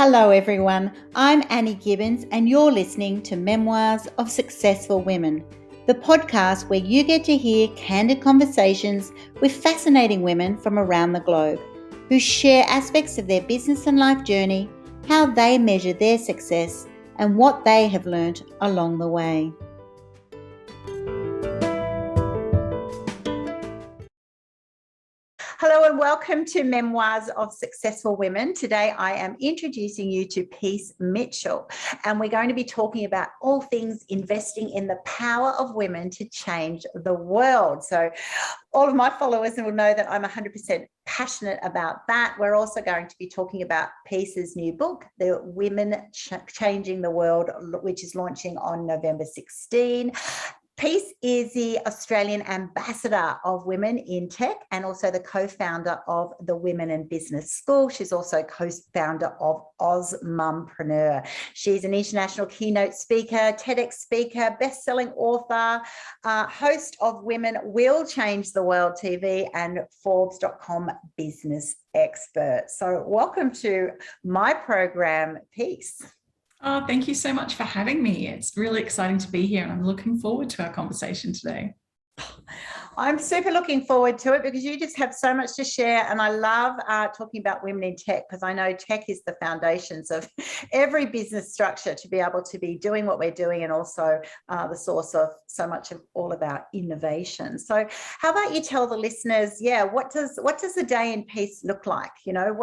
Hello everyone, I'm Annie Gibbins and you're listening to Memoirs of Successful Women, the podcast where you get to hear candid conversations with fascinating women from around the globe who share aspects of their business and life journey, how they measure their success and what they have learned along the way. Hello and welcome to Memoirs of Successful Women. Today I am introducing you to Peace Mitchell and we're going to be talking about all things investing in the power of women to change the world. So all of my followers will know that I'm 100% passionate about that. We're also going to be talking about Peace's new book, The Women Changing the World, which is launching on November 16. Peace is the Australian ambassador of women in tech and also the co-founder of the Women in Business School. She's also co-founder of Mumpreneur. She's an international keynote speaker, TEDx speaker, best-selling author, host of Women Will Change the World TV and Forbes.com business expert. So welcome to my program, Peace. Oh, thank you so much for having me. It's really exciting to be here and I'm looking forward to our conversation today. I'm super looking forward to it because you just have so much to share and I love talking about women in tech because I know tech is the foundations of every business structure to be able to be doing what we're doing and also the source of so much of all of our innovation. So how about you tell the listeners, what does the day in Peace look like? You know,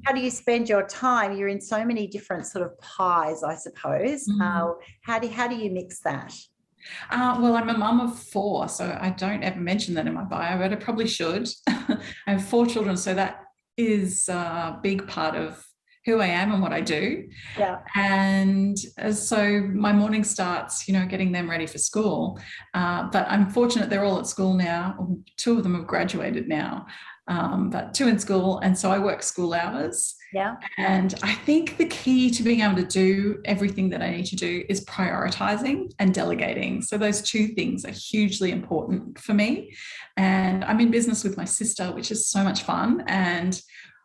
how do you spend your time? You're in so many different sort of pies, I suppose. How do you mix that? Well, I'm a mum of 4, so I don't ever mention that in my bio, but I probably should. I have 4 children, so that is a big part of who I am and what I do. Yeah. And so my morning starts, getting them ready for school. But I'm fortunate they're all at school now. 2 of them have graduated now, but 2 in school. And so I work school hours. Yeah. And I think the key to being able to do everything that I need to do is prioritizing and delegating. So those 2 things are hugely important for me. And I'm in business with my sister, which is so much fun. And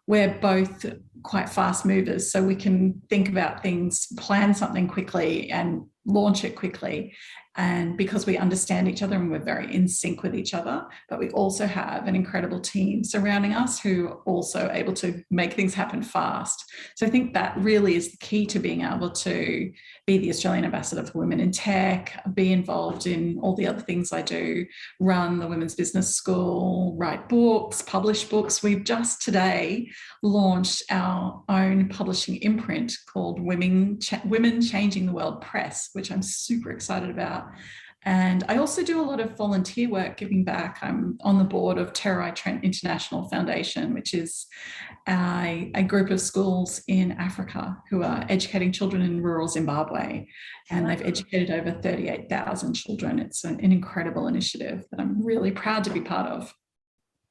we're both quite fast movers. So we can think about things, plan something quickly and launch it quickly. And because we understand each other and we're very in sync with each other, but we also have an incredible team surrounding us who are also able to make things happen fast. So I think that really is the key to being able to be the Australian ambassador for women in tech, be involved in all the other things I do, run the Women's Business School, write books, publish books. We've just today launched our own publishing imprint called Women Changing the World Press, which I'm super excited about. And I also do a lot of volunteer work giving back. I'm on the board of Terai Trent International Foundation, which is a group of schools in Africa who are educating children in rural Zimbabwe. And they've educated over 38,000 children. It's an incredible initiative that I'm really proud to be part of.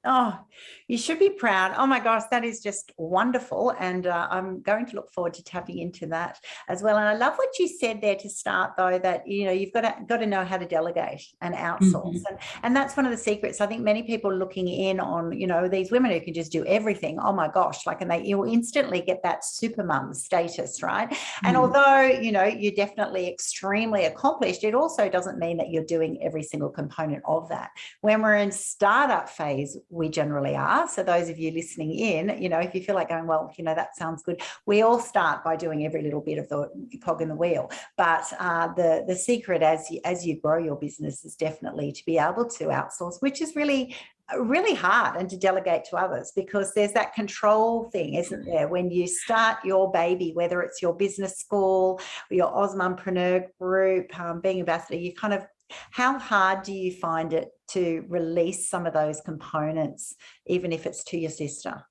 Oh, you should be proud. Oh my gosh, that is just wonderful. And I'm going to look forward to tapping into that as well. And I love what you said there to start though, that, you've got to know how to delegate and outsource. And that's one of the secrets. I think many people looking in on, these women who can just do everything. Oh my gosh, you will instantly get that super mum status, right? And although, you're definitely extremely accomplished, it also doesn't mean that you're doing every single component of that. When we're in startup phase, we generally are. So those of you listening in, if you feel like going, well, that sounds good. We all start by doing every little bit of the cog in the wheel. But the secret as you grow your business is definitely to be able to outsource, which is really hard, and to delegate to others, because there's that control thing, isn't there? When you start your baby, whether it's your business school or your Mumpreneur group, being ambassador, you kind of, how hard do you find it to release some of those components, even if it's to your sister?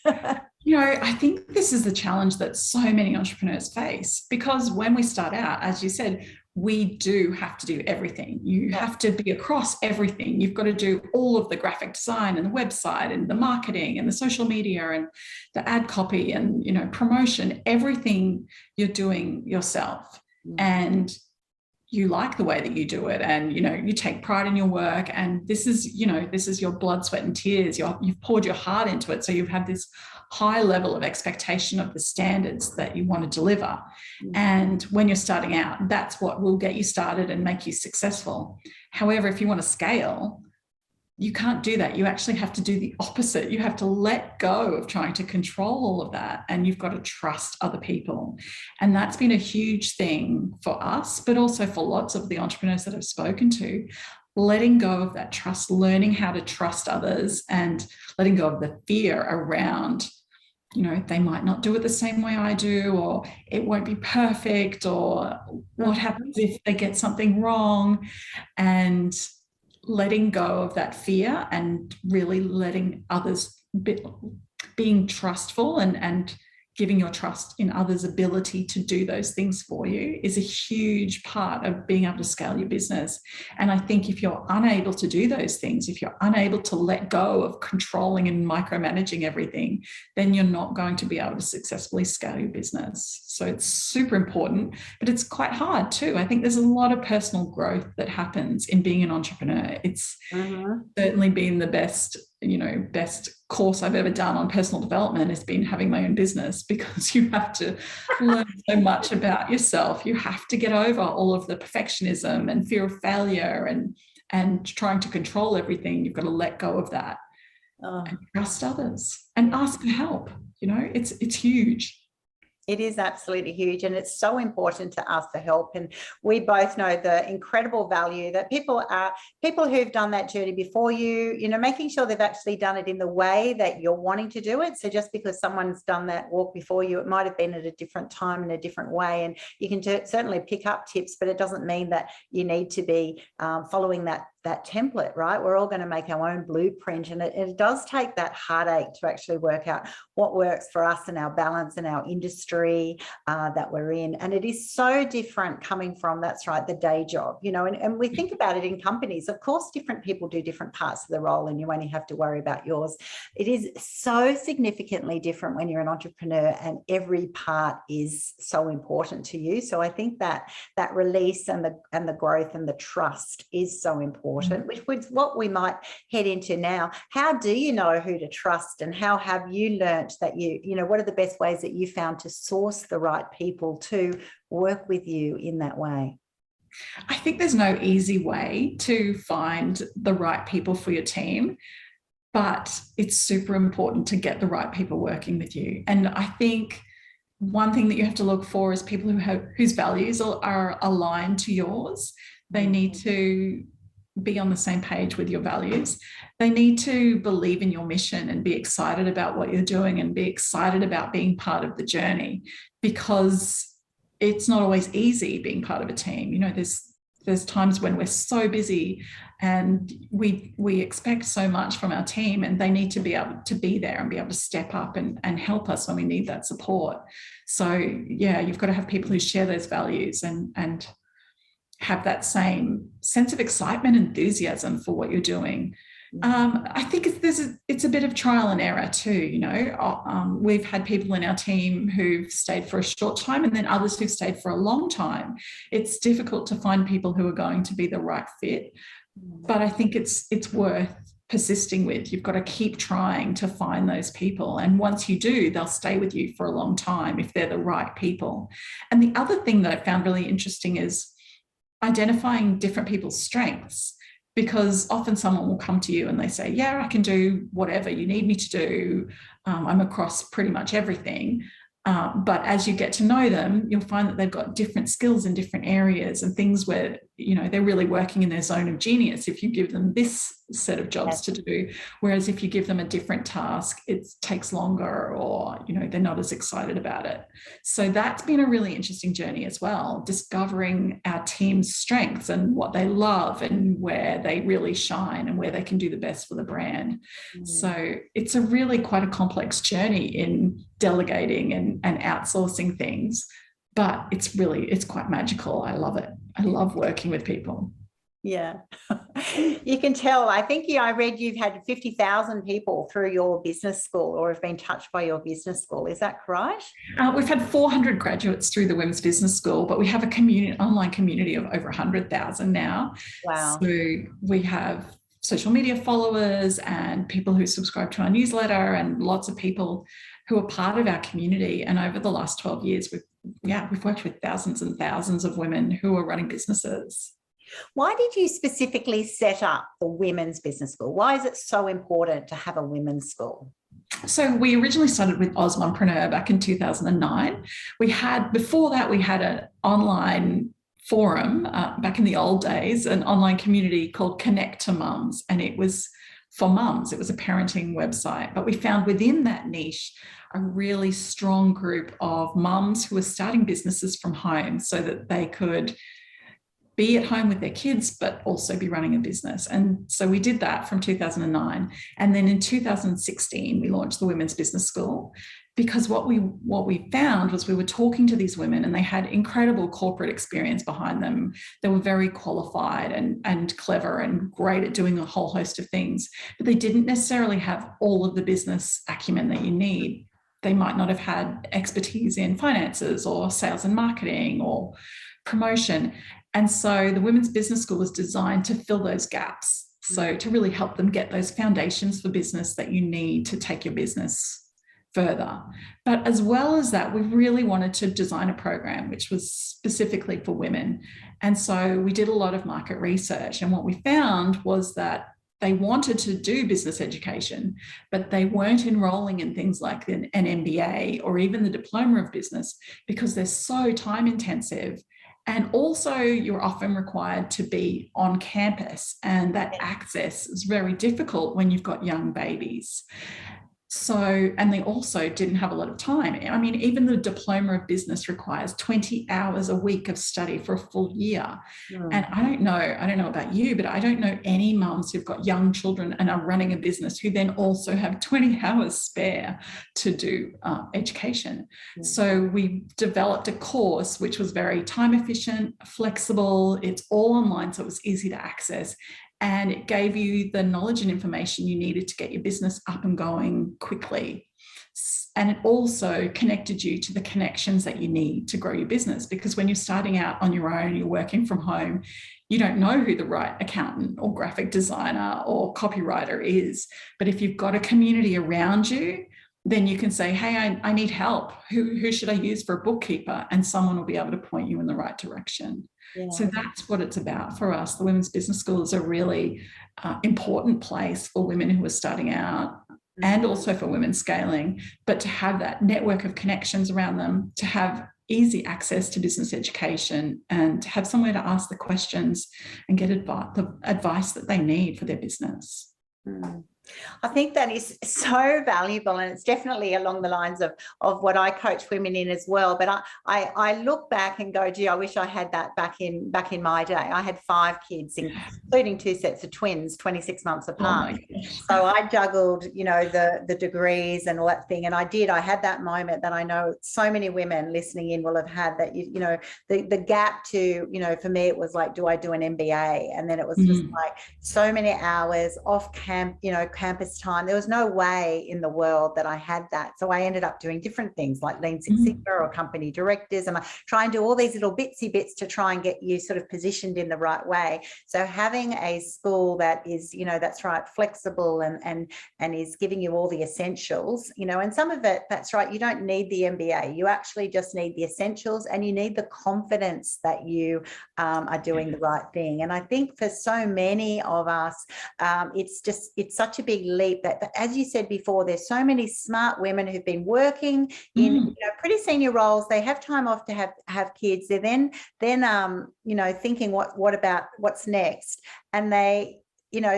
I think this is the challenge that so many entrepreneurs face, because when we start out, as you said, we do have to do everything. You have to be across everything. You've got to do all of the graphic design and the website and the marketing and the social media and the ad copy and, promotion, everything you're doing yourself. And you like the way that you do it, and you take pride in your work, and this is your blood, sweat and tears. You've poured your heart into it, so you have this high level of expectation of the standards that you want to deliver. And when you're starting out, that's what will get you started and make you successful. However, if you want to scale, you can't do that. You actually have to do the opposite. You have to let go of trying to control all of that, and you've got to trust other people. And that's been a huge thing for us, but also for lots of the entrepreneurs that I've spoken to, letting go of that trust, learning how to trust others, and letting go of the fear around, they might not do it the same way I do, or it won't be perfect, or what happens if they get something wrong, and letting go of that fear and really letting others, being trustful and giving your trust in others' ability to do those things for you is a huge part of being able to scale your business. And I think if you're unable to do those things, if you're unable to let go of controlling and micromanaging everything, then you're not going to be able to successfully scale your business. So it's super important, but it's quite hard too. I think there's a lot of personal growth that happens in being an entrepreneur. It's certainly been the best course I've ever done on personal development has been having my own business, because you have to learn so much about yourself. You have to get over all of the perfectionism and fear of failure and trying to control everything. You've got to let go of that and trust others and ask for help. It's huge. It is absolutely huge, and it's so important to ask for help. And we both know the incredible value that people who've done that journey before you, making sure they've actually done it in the way that you're wanting to do it. So just because someone's done that walk before you, it might have been at a different time in a different way, and you can certainly pick up tips, but it doesn't mean that you need to be following that template, right? We're all going to make our own blueprint, and it does take that heartache to actually work out what works for us and our balance and our industry that we're in. And it is so different coming from, that's right, the day job, and we think about it in companies. Of course, different people do different parts of the role, and you only have to worry about yours. It is so significantly different when you're an entrepreneur, and every part is so important to you. So I think that release and the growth and the trust is so important, which is what we might head into now. How do you know who to trust, and how have you learnt that what are the best ways that you found to source the right people to work with you in that way? I think there's no easy way to find the right people for your team, but it's super important to get the right people working with you. And I think one thing that you have to look for is people whose values are aligned to yours. They need to be on the same page with your values. They need to believe in your mission and be excited about what you're doing and be excited about being part of the journey, because it's not always easy being part of a team. There's times when we're so busy and we expect so much from our team, and they need to be able to be there and be able to step up and help us when we need that support. So yeah, you've got to have people who share those values and have that same sense of excitement, enthusiasm for what you're doing. I think it's a bit of trial and error too. We've had people in our team who've stayed for a short time, and then others who've stayed for a long time. It's difficult to find people who are going to be the right fit, but I think it's worth persisting with. You've got to keep trying to find those people, and once you do, they'll stay with you for a long time if they're the right people. And the other thing that I found really interesting is identifying different people's strengths, because often someone will come to you and they say, yeah, I can do whatever you need me to do. I'm across pretty much everything. But as you get to know them, you'll find that they've got different skills in different areas and things where, they're really working in their zone of genius if you give them this set of jobs to do. Whereas if you give them a different task, it takes longer, or, they're not as excited about it. So that's been a really interesting journey as well, discovering our team's strengths and what they love and where they really shine and where they can do the best for the brand. So it's a really quite a complex journey in delegating and outsourcing things, but it's quite magical. I love it. I love working with people. Yeah. You can tell. I think I read you've had 50,000 people through your business school or have been touched by your business school. Is that right? We've had 400 graduates through the Women's Business School, but we have a online community of over 100,000 now. Wow. So we have social media followers and people who subscribe to our newsletter and lots of people who are part of our community. And over the last 12 years, we've worked with thousands and thousands of women who are running businesses. Why did you specifically set up the Women's Business School? Why is it so important to have a women's school? So we originally started with Osmompreneur back in 2009. Before that, we had an online forum back in the old days, an online community called Connect to Mums, and it was for mums. It was a parenting website, but we found within that niche a really strong group of mums who were starting businesses from home so that they could be at home with their kids, but also be running a business. And so we did that from 2009. And then in 2016, we launched the Women's Business School, because what we found was we were talking to these women and they had incredible corporate experience behind them. They were very qualified and clever and great at doing a whole host of things, but they didn't necessarily have all of the business acumen that you need. They might not have had expertise in finances or sales and marketing or promotion. And so the Women's Business School was designed to fill those gaps. So to really help them get those foundations for business that you need to take your business further. But as well as that, we really wanted to design a program which was specifically for women. And so we did a lot of market research. And what we found was that they wanted to do business education, but they weren't enrolling in things like an MBA or even the diploma of business because they're so time intensive. And also you're often required to be on campus, and that access is very difficult when you've got young babies. So, and they also didn't have a lot of time. I mean, even the diploma of business requires 20 hours a week of study for a full year. And I don't know about you, but I don't know any mums who've got young children and are running a business who then also have 20 hours spare to do education. So we developed a course which was very time efficient, flexible. It's all online, so it was easy to access. And it gave you the knowledge and information you needed to get your business up and going quickly. And it also connected you to the connections that you need to grow your business. Because when you're starting out on your own, you're working from home, you don't know who the right accountant or graphic designer or copywriter is. But if you've got a community around you, then you can say, hey, I need help. Who should I use for a bookkeeper? And someone will be able to point you in the right direction. Yeah. So that's what it's about for us. The Women's Business School is a really important place for women who are starting out and also for women scaling, but to have that network of connections around them, to have easy access to business education and to have somewhere to ask the questions and get the advice that they need for their business. I think that is so valuable, and it's definitely along the lines of what I coach women in as well. But I look back and go, gee, I wish I had that back in my day. I had 5 kids, including 2 sets of twins, 26 months apart. So I juggled, the degrees and all that thing. And I had that moment that I know so many women listening in will have had, that, the gap to, for me, it was like, do I do an MBA? And then it was just like so many hours off campus time. There was no way in the world that I had that. So I ended up doing different things like Lean Six Sigma or company directors, and I try and do all these little bitsy bits to try and get you sort of positioned in the right way. So having a school that is, that's right, flexible and is giving you all the essentials, and some of it, that's right, you don't need the MBA. You actually just need the essentials, and you need the confidence that you are doing the right thing. And I think for so many of us, it's such a big leap that, as you said before, there's so many smart women who've been working in pretty senior roles. They have time off to have kids. They're then thinking what about what's next, and they,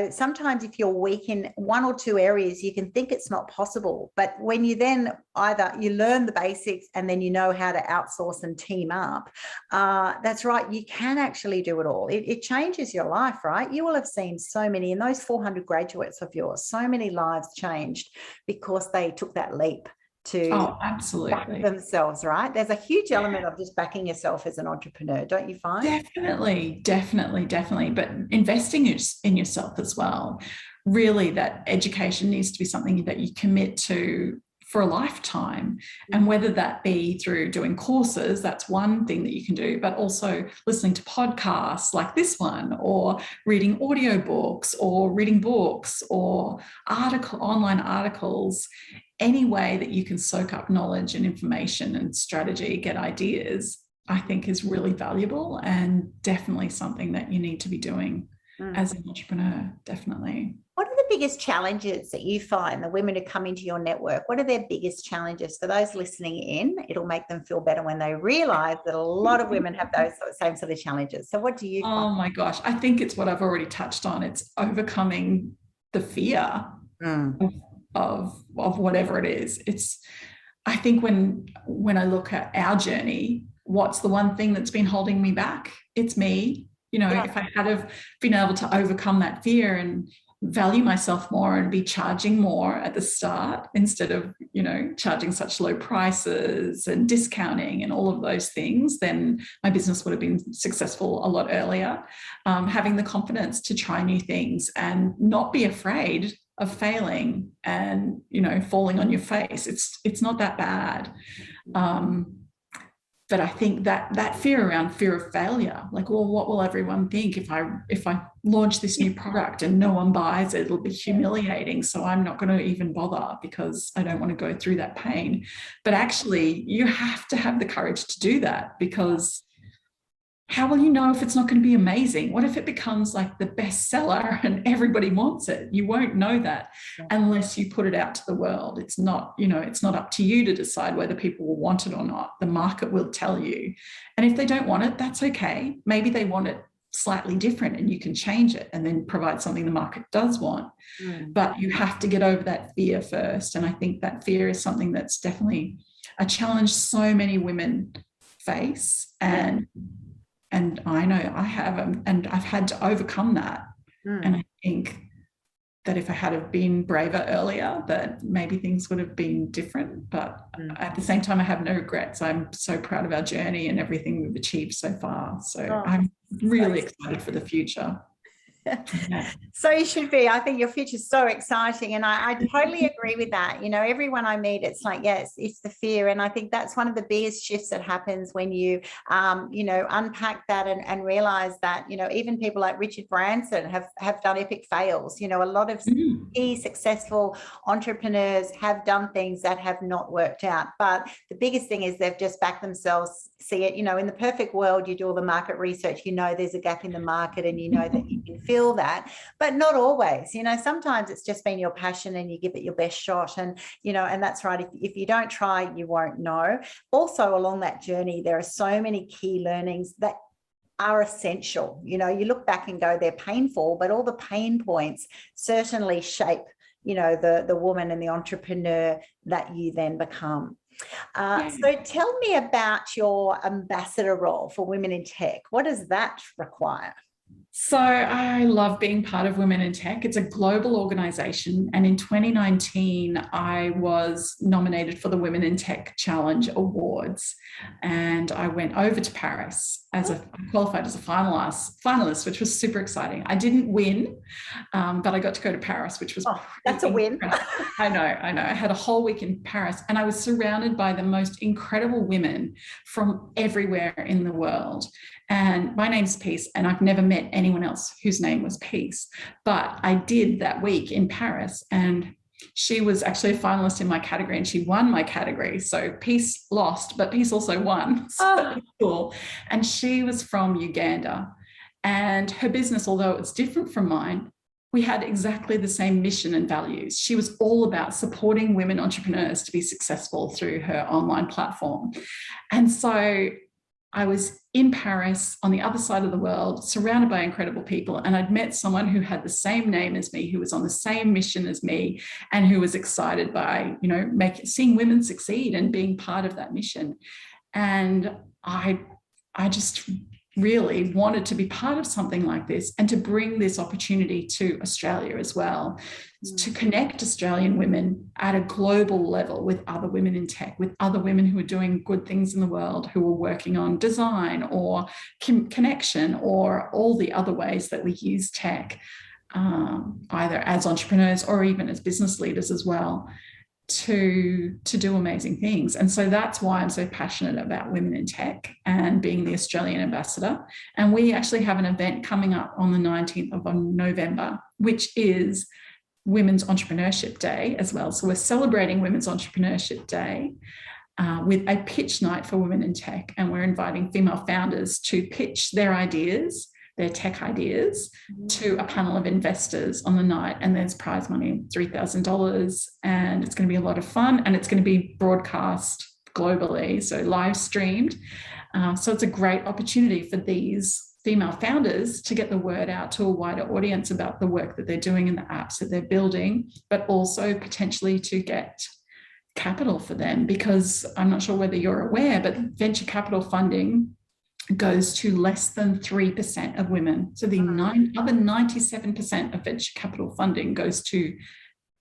sometimes if you're weak in 1 or 2 areas, you can think it's not possible. But when you then either you learn the basics and then you know how to outsource and team up, that's right, you can actually do it all. It changes your life, right? You will have seen so many, in those 400 graduates of yours, so many lives changed because they took that leap to Oh, back absolutely. themselves, right? There's a huge element of just backing yourself as an entrepreneur, don't you find? Definitely, definitely, definitely. But investing in yourself as well. Really, that education needs to be something that you commit to for a lifetime. And whether that be through doing courses, that's one thing that you can do, but also listening to podcasts like this one, or reading audiobooks, or reading books, or online articles. Any way that you can soak up knowledge and information and strategy, get ideas, I think is really valuable, and definitely something that you need to be doing as an entrepreneur, definitely. What are the biggest challenges that you find the women who come into your network? What are their biggest challenges? For those listening in, it'll make them feel better when they realize that a lot of women have those same sort of challenges. So what do you find? Oh my gosh, I think it's what I've already touched on. It's overcoming the fear of whatever it is. I think when I look at our journey, what's the one thing that's been holding me back? It's me. If I had have been able to overcome that fear and value myself more and be charging more at the start instead of, charging such low prices and discounting and all of those things, then my business would have been successful a lot earlier. Having the confidence to try new things and not be afraid of failing and, falling on your face. It's not that bad. But I think that fear of failure, like, well, what will everyone think if I launch this new product and no one buys it? It'll be humiliating. So I'm not going to even bother because I don't want to go through that pain. But actually, you have to have the courage to do that, because how will you know if it's not going to be amazing? What if it becomes like the bestseller and everybody wants it? You won't know that unless you put it out to the world. It's not up to you to decide whether people will want it or not. The market will tell you. And if they don't want it, that's okay. Maybe they want it slightly different and you can change it and then provide something the market does want. But you have to get over that fear first. And I think that fear is something that's definitely a challenge so many women face. And I know I have, and I've had to overcome that. And I think that if I had have been braver earlier, that maybe things would have been different. But at the same time, I have no regrets. I'm so proud of our journey and everything we've achieved so far. So I'm really excited for the future. Yeah. So you should be. I think your future is so exciting, and I totally agree with that. Everyone I meet, it's like, yes, it's the fear, and I think that's one of the biggest shifts that happens when you unpack that and realize that even people like Richard Branson have done epic fails. A lot of key successful entrepreneurs have done things that have not worked out, but the biggest thing is they've just backed themselves. See it, in the perfect world, you do all the market research, there's a gap in the market, and that you can feel that, but not always. Sometimes it's just been your passion and you give it your best shot, and and that's right. If you don't try, you won't know. Also, along that journey, there are so many key learnings that are essential. You look back and go, they're painful, but all the pain points certainly shape the woman and the entrepreneur that you then become. So tell me about your ambassador role for Women in Tech. What does that require? So I love being part of Women in Tech. It's a global organization. And in 2019, I was nominated for the Women in Tech Challenge Awards. And I went over to Paris I qualified as a finalist, which was super exciting. I didn't win, but I got to go to Paris, which was that's a win. I know. I had a whole week in Paris, and I was surrounded by the most incredible women from everywhere in the world. And my name's Peace, and I've never met anyone else whose name was Peace. But I did that week in Paris, and she was actually a finalist in my category, and she won my category. So Peace lost, but Peace also won. So cool. And she was from Uganda. And her business, although it's different from mine, we had exactly the same mission and values. She was all about supporting women entrepreneurs to be successful through her online platform. And so I was in Paris on the other side of the world, surrounded by incredible people. And I'd met someone who had the same name as me, who was on the same mission as me, and who was excited by, seeing women succeed and being part of that mission. And I just really wanted to be part of something like this and to bring this opportunity to Australia as well, to connect Australian women at a global level with other women in tech, with other women who are doing good things in the world, who are working on design or connection or all the other ways that we use tech, either as entrepreneurs or even as business leaders as well, to do amazing things. And so that's why I'm so passionate about women in tech and being the Australian ambassador. And we actually have an event coming up on the 19th of November, which is Women's Entrepreneurship Day as well. So we're celebrating Women's Entrepreneurship Day with a pitch night for women in tech. And we're inviting female founders to pitch their ideas, their tech ideas, to a panel of investors on the night. And there's prize money, $3,000. And it's going to be a lot of fun. And it's going to be broadcast globally, so live streamed. So it's a great opportunity for these female founders to get the word out to a wider audience about the work that they're doing and the apps that they're building, but also potentially to get capital for them, because I'm not sure whether you're aware, but venture capital funding goes to less than 3% of women. So the other 97% of venture capital funding goes to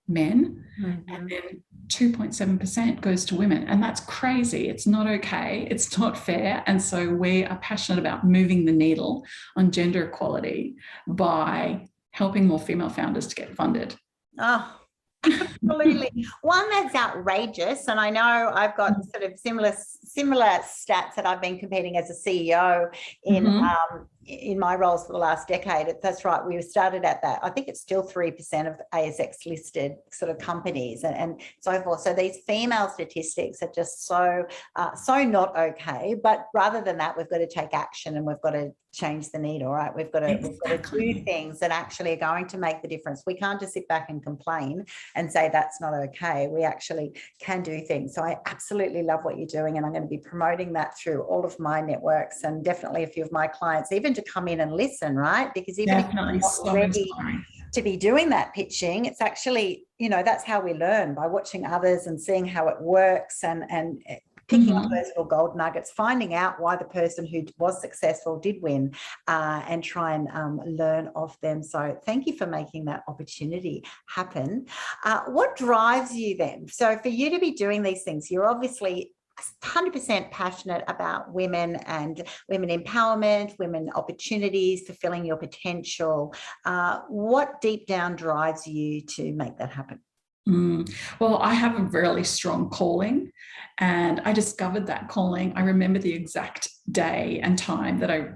men, and then 2.7% goes to women. And that's crazy. It's not okay. It's not fair. And so we are passionate about moving the needle on gender equality by helping more female founders to get funded. Oh, absolutely. One that's outrageous, and I know I've got sort of similar stats that I've been competing as a CEO in my roles for the last decade. That's right. We started at that. I think it's still 3% of ASX listed sort of companies and so forth. So these female statistics are just so not okay. But rather than that, we've got to take action and we've got to change the needle, right? We've got to do things that actually are going to make the difference. We can't just sit back and complain and say that's not okay. We actually can do things. So I absolutely love what you're doing, and I'm going to be promoting that through all of my networks and definitely a few of my clients, even to come in and listen, right? Because even if you're not ready to be doing that pitching, it's actually, that's how we learn, by watching others and seeing how it works and picking up those little gold nuggets, finding out why the person who was successful did win, and try and learn off them. So thank you for making that opportunity happen. What drives you then? So for you to be doing these things, you're obviously 100% passionate about women and women empowerment, women opportunities, fulfilling your potential. What deep down drives you to make that happen? Well, I have a really strong calling, and I discovered that calling. I remember the exact day and time that I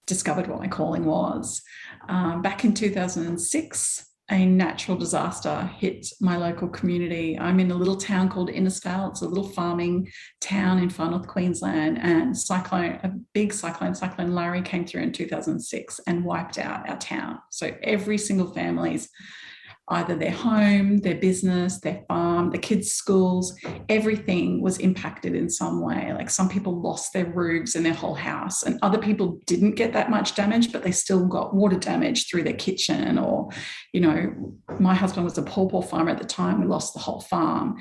discovered what my calling was. Back in 2006, a natural disaster hit my local community. I'm in a little town called Innisfail. It's a little farming town in far north Queensland, and a big cyclone Larry came through in 2006 and wiped out our town. So every single family's, either their home, their business, their farm, the kids' schools, everything was impacted in some way. Like some people lost their roofs and their whole house, and other people didn't get that much damage, but they still got water damage through their kitchen. Or, my husband was a pawpaw farmer at the time. We lost the whole farm.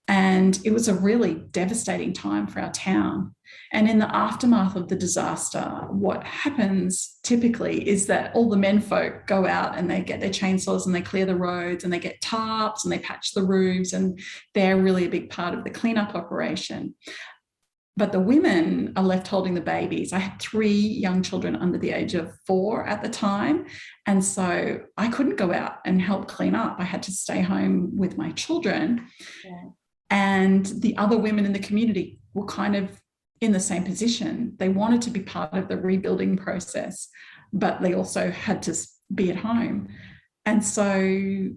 And it was a really devastating time for our town. And in the aftermath of the disaster, what happens typically is that all the menfolk go out and they get their chainsaws and they clear the roads and they get tarps and they patch the roofs, and they're really a big part of the cleanup operation. But the women are left holding the babies. I had 3 young children under the age of 4 at the time. And so I couldn't go out and help clean up. I had to stay home with my children. Yeah. And the other women in the community were kind of in the same position. They wanted to be part of the rebuilding process, but they also had to be at home. And so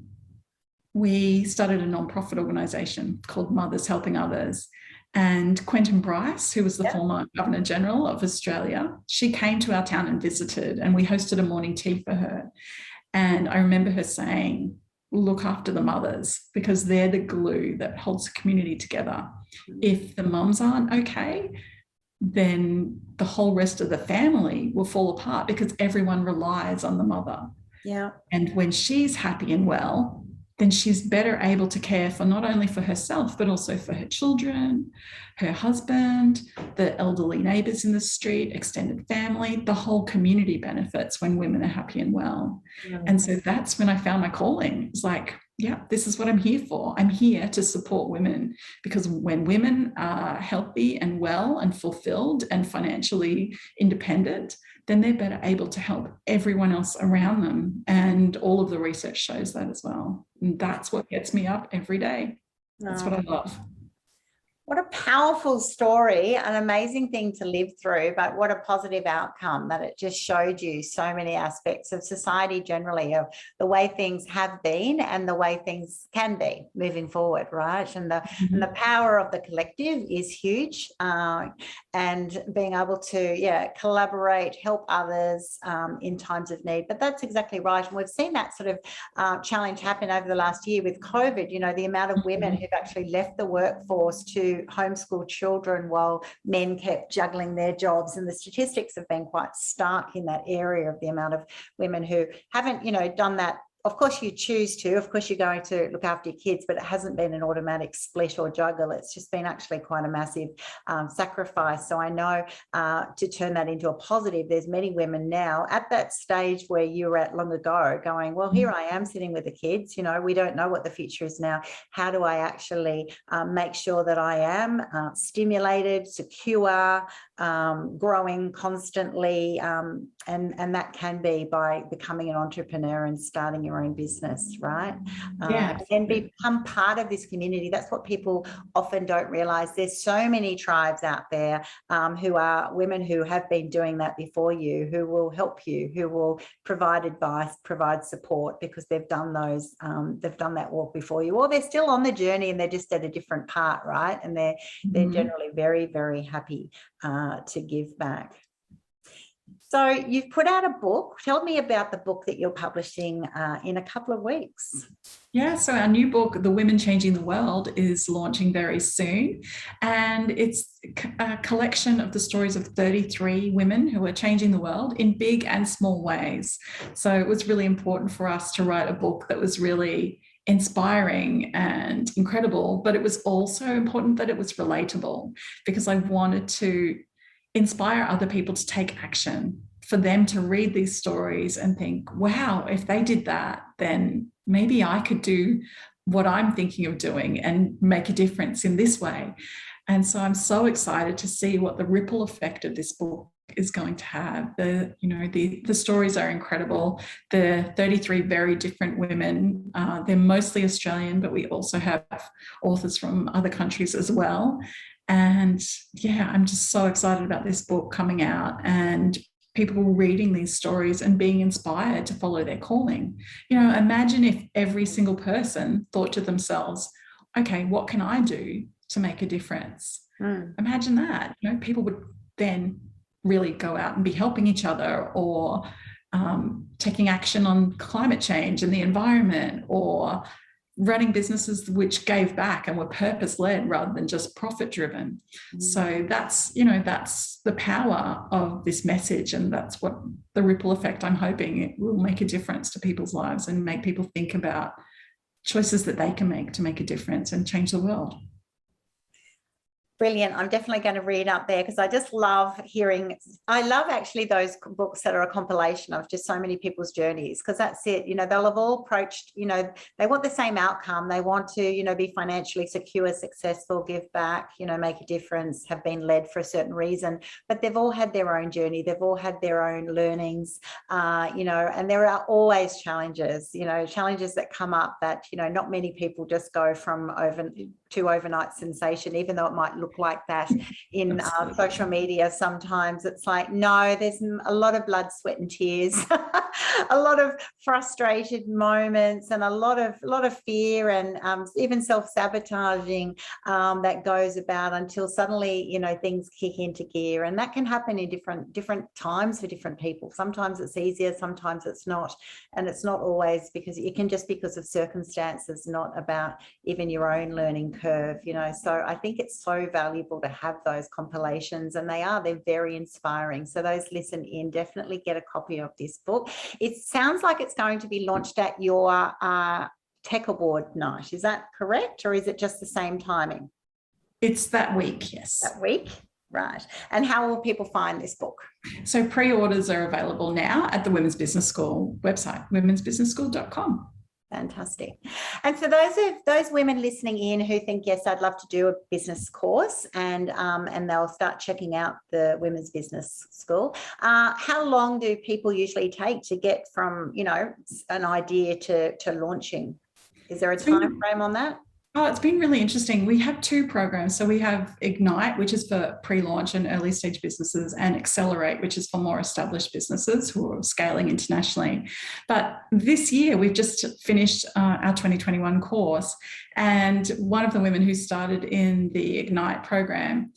we started a nonprofit organisation called Mothers Helping Others. And Quentin Bryce, who was the former Governor General of Australia, she came to our town and visited, and we hosted a morning tea for her. And I remember her saying, look after the mothers, because they're the glue that holds the community together. If the mums aren't okay, then the whole rest of the family will fall apart, because everyone relies on the mother. Yeah. And when she's happy and well, then she's better able to care for not only for herself, but also for her children, her husband, the elderly neighbours in the street, extended family. The whole community benefits when women are happy and well. And so that's when I found my calling. It's like, yeah, this is what I'm here for. I'm here to support women, because when women are healthy and well and fulfilled and financially independent, then they're better able to help everyone else around them. And all of the research shows that as well. And that's what gets me up every day. That's what I love. What a powerful story, an amazing thing to live through, but what a positive outcome that it just showed you so many aspects of society generally, of the way things have been and the way things can be moving forward, right? And the power of the collective is huge, and being able to, collaborate, help others in times of need. But that's exactly right. And we've seen that sort of challenge happen over the last year with COVID, the amount of women who've actually left the workforce to homeschool children while men kept juggling their jobs, and the statistics have been quite stark in that area of the amount of women who haven't done that. Of course you choose to, of course you're going to look after your kids, but it hasn't been an automatic split or juggle. It's just been actually quite a massive sacrifice. So I know to turn that into a positive, there's many women now at that stage where you were at long ago going, well, here I am sitting with the kids, we don't know what the future is now. How do I actually make sure that I am stimulated, secure, growing constantly, and that can be by becoming an entrepreneur and starting your own business, right? And become part of this community. That's what people often don't realize. There's so many tribes out there who are women who have been doing that before you, who will help you, who will provide advice, provide support, because they've done that walk before you, or they're still on the journey and they're just at a different part, right? And they're generally very, very happy to give back. So you've put out a book. Tell me about the book that you're publishing in a couple of weeks. Yeah, so our new book, The Women Changing the World, is launching very soon. And it's a collection of the stories of 33 women who are changing the world in big and small ways. So it was really important for us to write a book that was really inspiring and incredible, but it was also important that it was relatable, because I wanted to inspire other people to take action, for them to read these stories and think, wow, if they did that, then maybe I could do what I'm thinking of doing and make a difference in this way. And so I'm so excited to see what the ripple effect of this book is going to have. The stories are incredible. The 33 very different women, they're mostly Australian, but we also have authors from other countries as well. And yeah, I'm just so excited about this book coming out and people reading these stories and being inspired to follow their calling. Imagine if every single person thought to themselves, okay, what can I do to make a difference? Imagine that. People would then really go out and be helping each other, or taking action on climate change and the environment, or running businesses which gave back and were purpose-led rather than just profit-driven. So that's the power of this message, and that's what the ripple effect, I'm hoping it will make a difference to people's lives and make people think about choices that they can make to make a difference and change the world. Brilliant. I'm definitely going to read up there, because I just love I love actually those books that are a compilation of just so many people's journeys, because that's it. They'll have all approached, they want the same outcome. They want to, be financially secure, successful, give back, make a difference, have been led for a certain reason, but they've all had their own journey. They've all had their own learnings, and there are always challenges, challenges that come up that, not many people just go from overnight sensation, even though it might look like that in social media. Sometimes it's like, no, there's a lot of blood, sweat and tears, a lot of frustrated moments, and a lot of fear, and even self-sabotaging that goes about until suddenly things kick into gear. And that can happen in different times for different people. Sometimes it's easier, sometimes it's not, and it's not always because of circumstances, not about even your own learning curve. So I think it's so valuable to have those compilations, and they're very inspiring. So those listen in, definitely get a copy of this book. It sounds like it's going to be launched at your Tech Award night. Is that correct? Or is it just the same timing? It's that week, yes. That week? Right. And how will people find this book? So pre-orders are available now at the Women's Business School website, womensbizglobal.com. Fantastic. And for those women listening in who think, yes, I'd love to do a business course, and they'll start checking out the Women's Business School, how long do people usually take to get from, you know, an idea to launching? Is there a time frame on that? Oh, it's been really interesting. We have two programs. So we have Ignite, which is for pre-launch and early stage businesses, and Accelerate, which is for more established businesses who are scaling internationally. But this year, we've just finished our 2021 course. And one of the women who started in the Ignite program,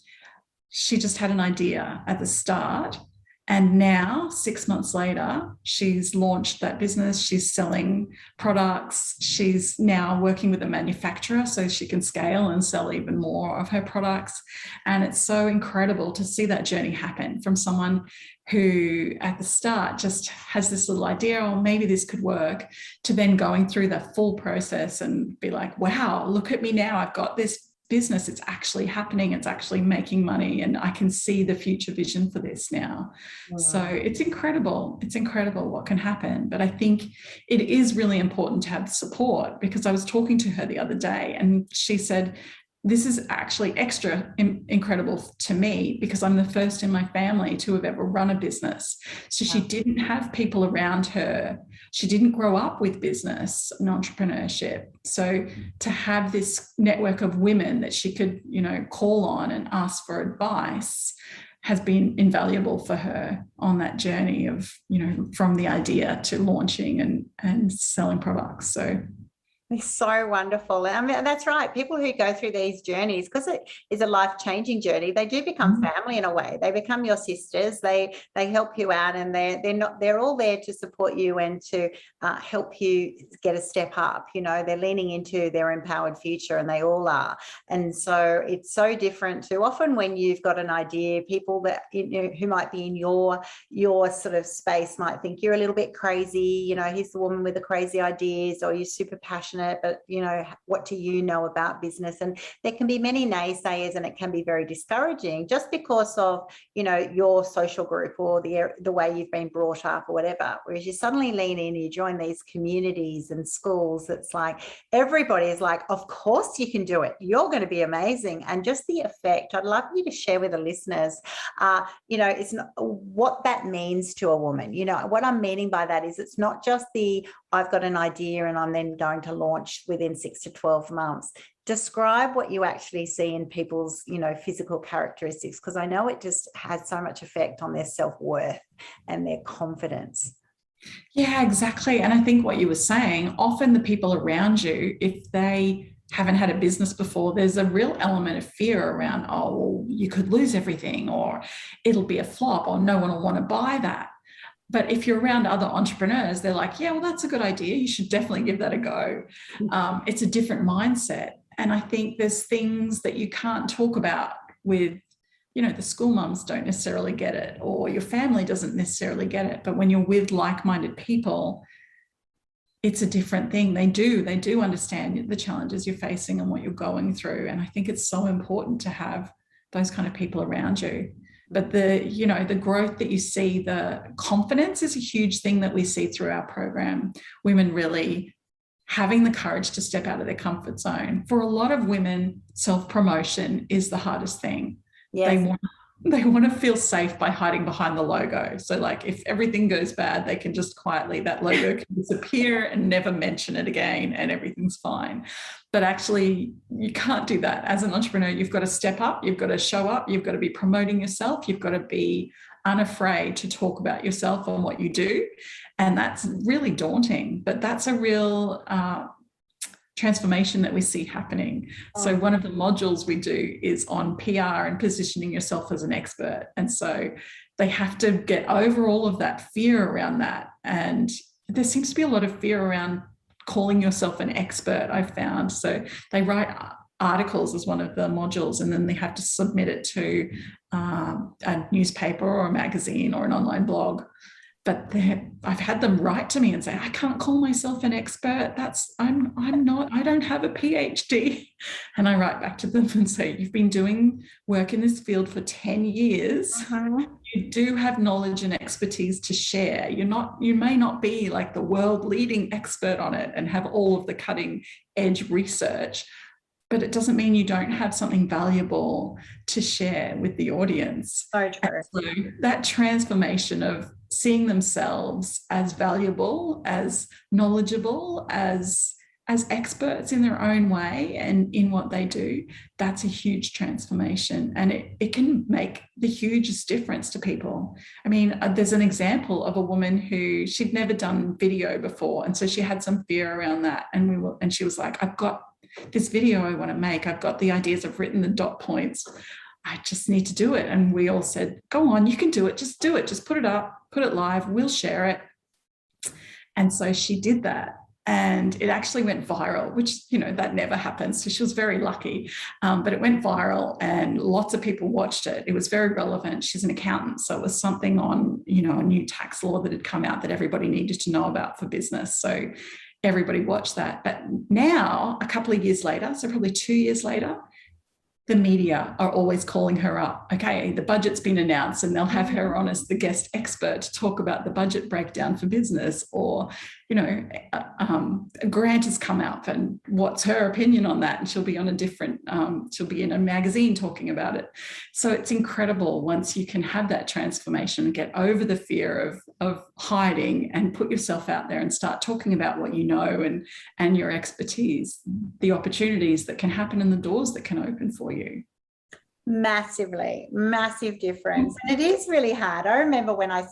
she just had an idea at the start. And now, 6 months later, she's launched that business. She's selling products. She's now working with a manufacturer so she can scale and sell even more of her products. And it's so incredible to see that journey happen from someone who at the start just has this little idea, or maybe this could work, to then going through the full process and be like, wow, look at me now. I've got this business, it's actually happening, it's actually making money, and I can see the future vision for this now. Wow. So it's incredible what can happen. But I think it is really important to have support, because I was talking to her the other day and she said, this is actually extra incredible to me because I'm the first in my family to have ever run a business. So she didn't have people around her. She didn't grow up with business and entrepreneurship. So to have this network of women that she could, you know, call on and ask for advice has been invaluable for her on that journey of, you know, from the idea to launching and selling products. So it's so wonderful. I mean, that's right. People who go through these journeys, because it is a life-changing journey, they do become family in a way. They become your sisters. They help you out, and they're all there to support you and to help you get a step up. You know, they're leaning into their empowered future, and they all are. And so it's so different to often when you've got an idea, people that, you know, who might be in your sort of space might think you're a little bit crazy. You know, here's the woman with the crazy ideas, or you're super passionate, but, you know, what do you know about business? And there can be many naysayers, and it can be very discouraging just because of, you know, your social group or the way you've been brought up or whatever. Whereas you suddenly lean in, you join these communities and schools, it's like everybody is like, of course you can do it, you're going to be amazing. And just the effect, I'd love you to share with the listeners, you know, it's not what that means to a woman. You know, what I'm meaning by that is it's not just I've got an idea and I'm then going to launch within 6 to 12 months. Describe what you actually see in people's, you know, physical characteristics, because I know it just has so much effect on their self-worth and their confidence. Yeah, exactly. And I think what you were saying, often the people around you, if they haven't had a business before, there's a real element of fear around, oh, well, you could lose everything, or it'll be a flop, or no one will want to buy that. But if you're around other entrepreneurs, they're like, yeah, well, that's a good idea. You should definitely give that a go. It's a different mindset. And I think there's things that you can't talk about with, you know, the school mums don't necessarily get it, or your family doesn't necessarily get it. But when you're with like-minded people, it's a different thing. They do understand the challenges you're facing and what you're going through. And I think it's so important to have those kind of people around you. But the growth that you see, the confidence is a huge thing that we see through our program. Women really having the courage to step out of their comfort zone. For a lot of women, self-promotion is the hardest thing. Yes. They want to feel safe by hiding behind the logo. So like if everything goes bad, they can just quietly, that logo can disappear and never mention it again and everything's fine. But actually you can't do that. As an entrepreneur, you've got to step up, you've got to show up, you've got to be promoting yourself, you've got to be unafraid to talk about yourself and what you do. And that's really daunting, but that's a real transformation that we see happening. So one of the modules we do is on PR and positioning yourself as an expert. And so they have to get over all of that fear around that. And there seems to be a lot of fear around calling yourself an expert, I've found. So they write articles as one of the modules, and then they have to submit it to a newspaper or a magazine or an online blog. but I've had them write to me and say, I can't call myself an expert. I'm not, I don't have a PhD. And I write back to them and say, you've been doing work in this field for 10 years. You do have knowledge and expertise to share. You may not be like the world leading expert on it and have all of the cutting edge research, but it doesn't mean you don't have something valuable to share with the audience. So true. So that transformation of seeing themselves as valuable, as knowledgeable, as experts in their own way and in what they do, that's a huge transformation. And it can make the hugest difference to people. I mean, there's an example of a woman who she'd never done video before. And so she had some fear around that. And she was like, I've got this video I want to make. I've got the ideas. I've written the dot points. I just need to do it. And we all said, go on, you can do it. Just do it. Just put it up, put it live. We'll share it. And so she did that. And it actually went viral, which, that never happens. So she was very lucky. But it went viral and lots of people watched it. It was very relevant. She's an accountant. So it was something on, a new tax law that had come out that everybody needed to know about for business. So everybody watched that. But now, a couple of years later, so probably 2 years later, the media are always calling her up. Okay, the budget's been announced, and they'll have her on as the guest expert to talk about the budget breakdown for business, or, a grant has come out and what's her opinion on that? And she'll be on she'll be in a magazine talking about it. So it's incredible once you can have that transformation and get over the fear of hiding and put yourself out there and start talking about what you know and your expertise, the opportunities that can happen and the doors that can open for you. Massive difference. And it is really hard. I remember when I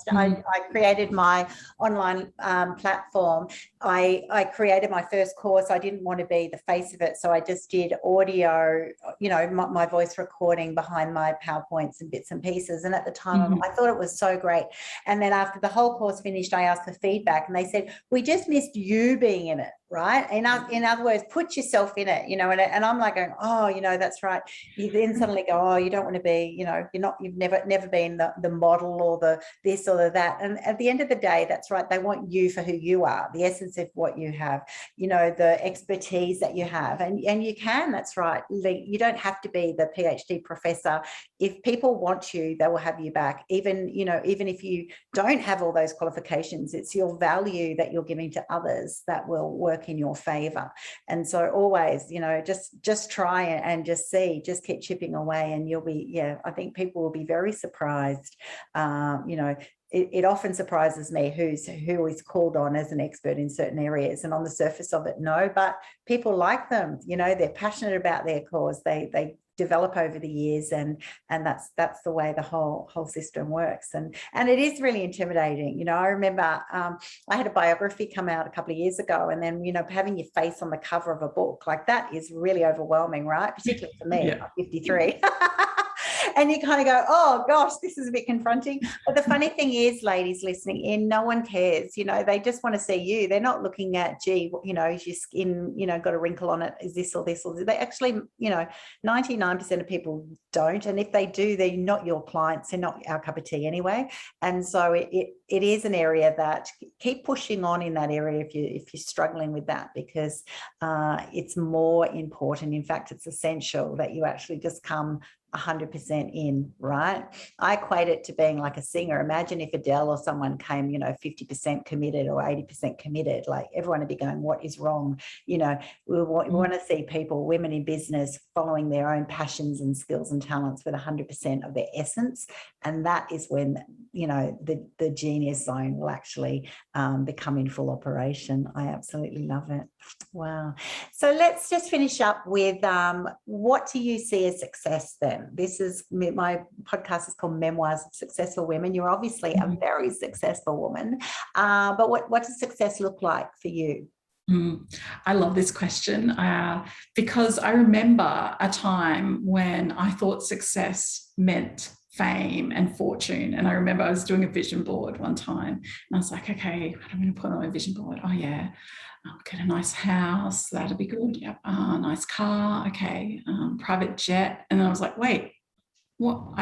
created my online platform, I created my first course. I didn't want to be the face of it. So I just did audio, my voice recording behind my PowerPoints and bits and pieces. And at the time, I thought it was so great. And then after the whole course finished, I asked for feedback and they said, we just missed you being in it. Right. In other words, put yourself in it, and I'm like going, oh, that's right. You then suddenly go, oh, you don't want to be, you've never been the model or the this or the that. And at the end of the day, that's right. They want you for who you are, the essence of what you have, the expertise that you have. And you can, that's right. You don't have to be the PhD professor. If people want you, they will have you back. Even if you don't have all those qualifications, it's your value that you're giving to others that will work in your favor. And so always, just try and just keep chipping away, and you'll be, I think people will be very surprised. It often surprises me who is called on as an expert in certain areas, and on the surface of it, no, but people like them, they're passionate about their cause. They develop over the years, and that's the way the whole system works, and it is really intimidating. I remember I had a biography come out a couple of years ago, and then having your face on the cover of a book like that is really overwhelming, right? Particularly for me, I'm 53. And you kind of go, oh gosh, this is a bit confronting. But the funny thing is, ladies listening in, no one cares. They just want to see you. They're not looking at, gee, is your skin, got a wrinkle on it? Is this or this or this? They actually, 99% of people don't. And if they do, they're not your clients. They're not our cup of tea anyway. And so it is an area that keep pushing on in that area if you're struggling with that, because it's more important. In fact, it's essential that you actually just come 100% in, right? I equate it to being like a singer. Imagine if Adele or someone came, 50% committed or 80% committed, like everyone would be going, what is wrong? We want to see people, women in business, following their own passions and skills and talents with 100% of their essence. And that is when, the genius zone will actually become in full operation. I absolutely love it. Wow. So let's just finish up with what do you see as success then? This is my podcast is called Memoirs of Successful Women. You're obviously a very successful woman, but what does success look like for you? I love this question because I remember a time when I thought success meant fame and fortune. And I remember I was doing a vision board one time and I was like, okay, what am I going to put on my vision board? Oh yeah, I'll get a nice house. That'll be good. Yep. Nice car. Okay. Private jet. And then I was like, wait, what?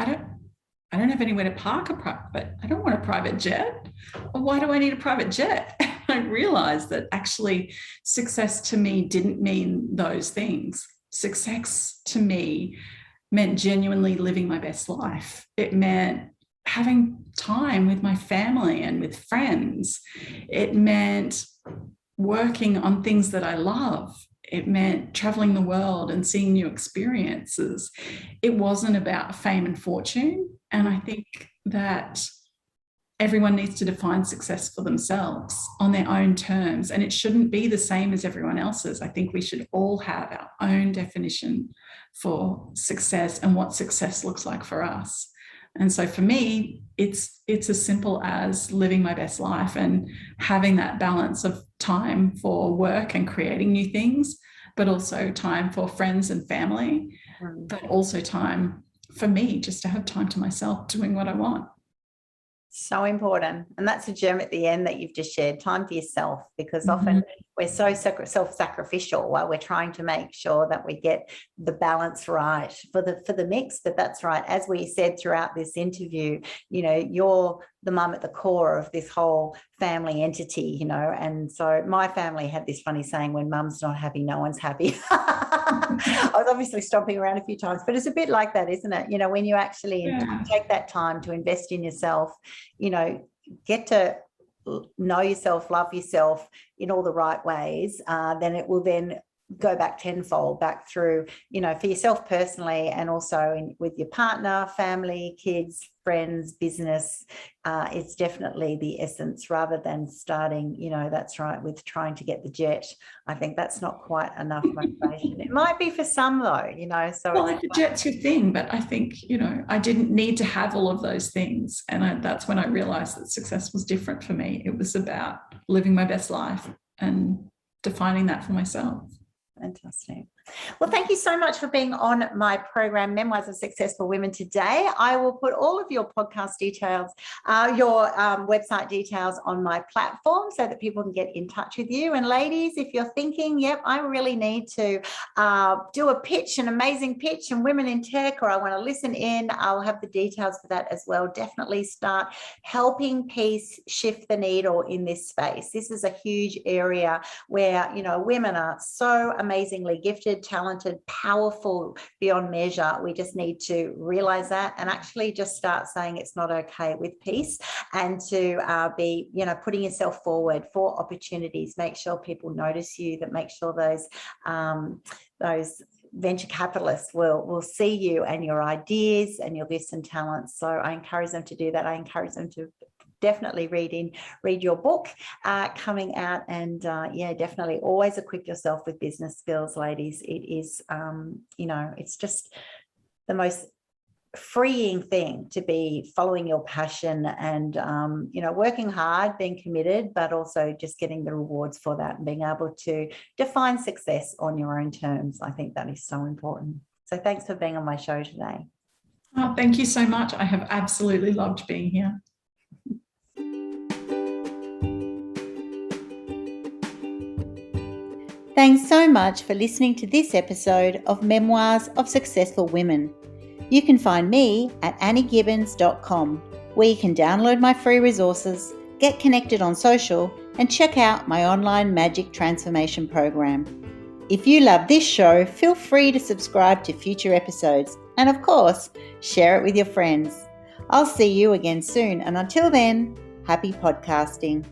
I don't have anywhere to park I don't want a private jet. Well, why do I need a private jet? I realized that actually success to me didn't mean those things. Success to me meant genuinely living my best life. It meant having time with my family and with friends. It meant working on things that I love. It meant traveling the world and seeing new experiences. It wasn't about fame and fortune. And I think that everyone needs to define success for themselves on their own terms. And it shouldn't be the same as everyone else's. I think we should all have our own definition for success and what success looks like for us. And so for me, it's as simple as living my best life and having that balance of time for work and creating new things, but also time for friends and family, but also time for me just to have time to myself doing what I want. So important. And that's a gem at the end that you've just shared, time for yourself, because often we're so self-sacrificial while we're trying to make sure that we get the balance right for the mix. But that's right. As we said throughout this interview, you're the mum at the core of this whole family entity, and so my family had this funny saying, when mum's not happy, no one's happy. I was obviously stomping around a few times, but it's a bit like that, isn't it? When you actually take that time to invest in yourself, get to know yourself, love yourself in all the right ways, then it will then go back tenfold back through, for yourself personally, and also with your partner, family, kids, friends, business. It's definitely the essence, rather than starting, that's right, with trying to get the jet. I think that's not quite enough motivation. It might be for some though, so. Well, the jet's your thing, but I think, I didn't need to have all of those things. And that's when I realized that success was different for me. It was about living my best life and defining that for myself. Fantastic. Well, thank you so much for being on my program, Memoirs of Successful Women, today. I will put all of your podcast details, your website details on my platform so that people can get in touch with you. And ladies, if you're thinking, yep, I really need to do a pitch, an amazing pitch in Women in Tech, or I want to listen in, I'll have the details for that as well. Definitely start helping peace shift the needle in this space. This is a huge area where, women are so amazingly gifted, talented, powerful beyond measure. We just need to realize that and actually just start saying it's not okay with peace, and to be, putting yourself forward for opportunities. Make sure people notice you, that make sure those venture capitalists will see you and your ideas and your gifts and talents. So I encourage them to do that. I encourage them to definitely read your book coming out, and definitely always equip yourself with business skills, ladies. It is it's just the most freeing thing to be following your passion and working hard, being committed, but also just getting the rewards for that and being able to define success on your own terms. I think that is so important. So thanks for being on my show today. Oh, thank you so much. I have absolutely loved being here. Thanks so much for listening to this episode of Memoirs of Successful Women. You can find me at anniegibbins.com, where you can download my free resources, get connected on social, and check out my online magic transformation program. If you love this show, feel free to subscribe to future episodes, and of course, share it with your friends. I'll see you again soon, and until then, happy podcasting.